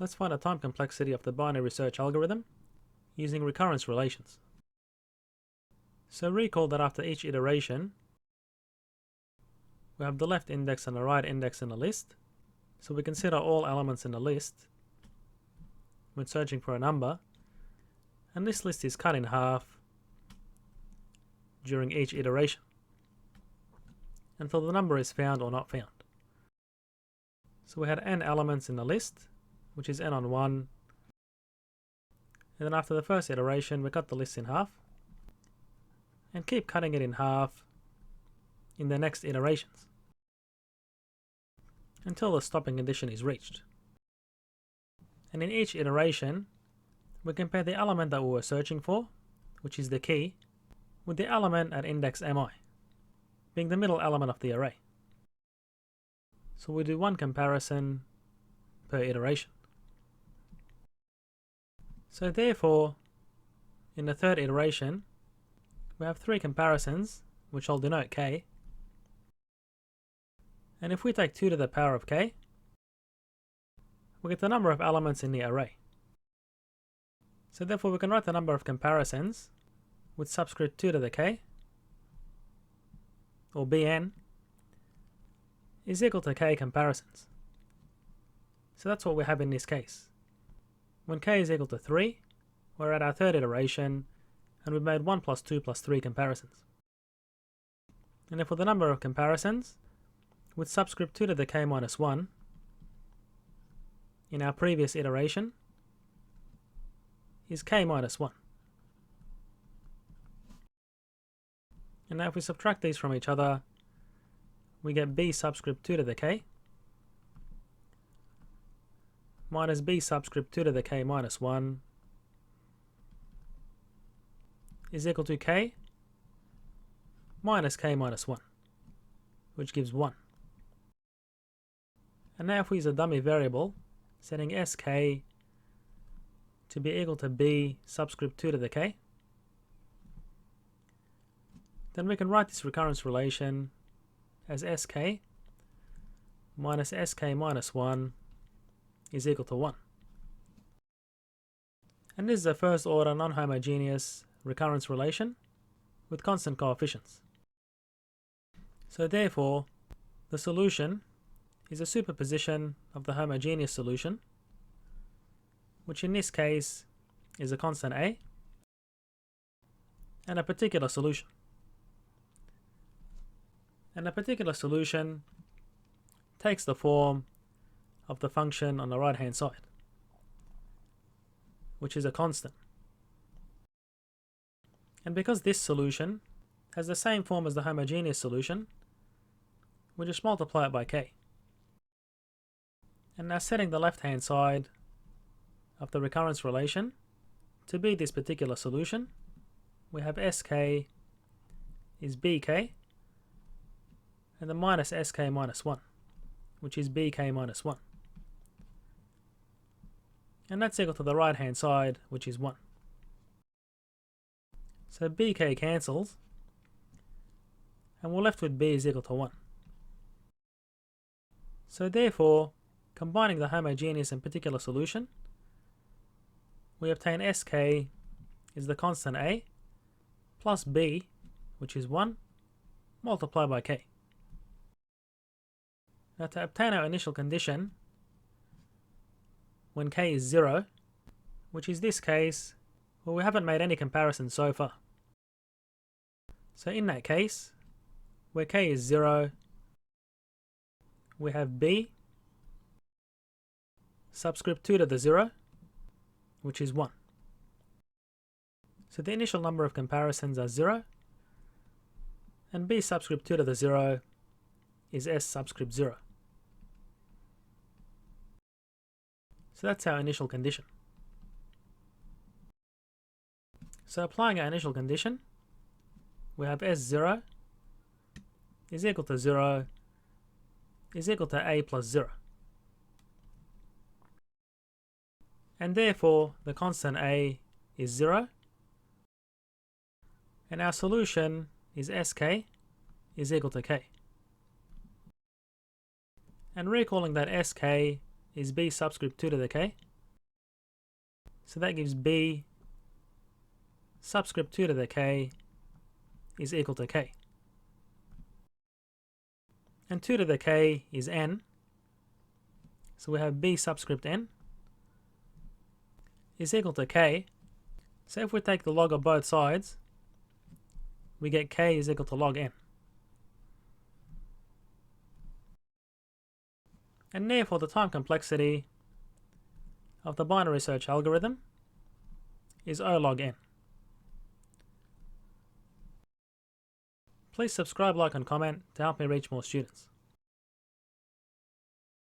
Let's find the time complexity of the binary search algorithm using recurrence relations. So recall that after each iteration, we have the left index and the right index in a list. So we consider all elements in the list when searching for a number, and this list is cut in half during each iteration until the number is found or not found. So we had n elements in the list, which is n on 1, and then after the first iteration we cut the list in half and keep cutting it in half in the next iterations until the stopping condition is reached. And in each iteration we compare the element that we were searching for, which is the key, with the element at index mi, being the middle element of the array. So we do one comparison per iteration. So therefore, in the third iteration, we have 3 comparisons, which I'll denote k. And if we take 2 to the power of k, we get the number of elements in the array. So therefore we can write the number of comparisons with subscript 2 to the k, or bn, is equal to k comparisons. So that's what we have in this case. When k is equal to 3, we're at our third iteration, and we've made 1 plus 2 plus 3 comparisons. And therefore the number of comparisons with subscript 2 to the k minus 1 in our previous iteration is k minus 1. And now if we subtract these from each other, we get b subscript 2 to the k minus b subscript 2 to the k minus 1 is equal to k minus k minus 1, which gives 1. And now if we use a dummy variable, setting sk to be equal to b subscript 2 to the k, then we can write this recurrence relation as sk minus sk minus 1 is equal to 1. And this is a first order non-homogeneous recurrence relation with constant coefficients. So therefore, the solution is a superposition of the homogeneous solution, which in this case is a constant a, and a particular solution. And a particular solution takes the form of the function on the right hand side, which is a constant. And because this solution has the same form as the homogeneous solution, we just multiply it by k. And now setting the left hand side of the recurrence relation to be this particular solution, we have sk is bk, and the minus sk minus 1, which is bk minus 1. And that's equal to the right hand side, which is 1. So bk cancels, and we're left with b is equal to 1. So therefore, combining the homogeneous and particular solution, we obtain sk is the constant a plus b, which is 1, multiplied by k. Now to obtain our initial condition when k is 0, which is this case where we haven't made any comparisons so far. So in that case, where k is 0, we have b subscript 2 to the 0, which is 1. So the initial number of comparisons are 0, and b subscript 2 to the 0 is s subscript 0. So that's our initial condition. So applying our initial condition, we have s0 is equal to 0 is equal to a plus 0. And therefore the constant a is 0, and our solution is sk is equal to k. And recalling that sk is b subscript 2 to the k, So that gives b subscript 2 to the k is equal to k. And 2 to the k is n. So we have b subscript n is equal to k. So if we take the log of both sides, we get k is equal to log n. And therefore the time complexity of the binary search algorithm is O log n. Please subscribe, like and comment to help me reach more students.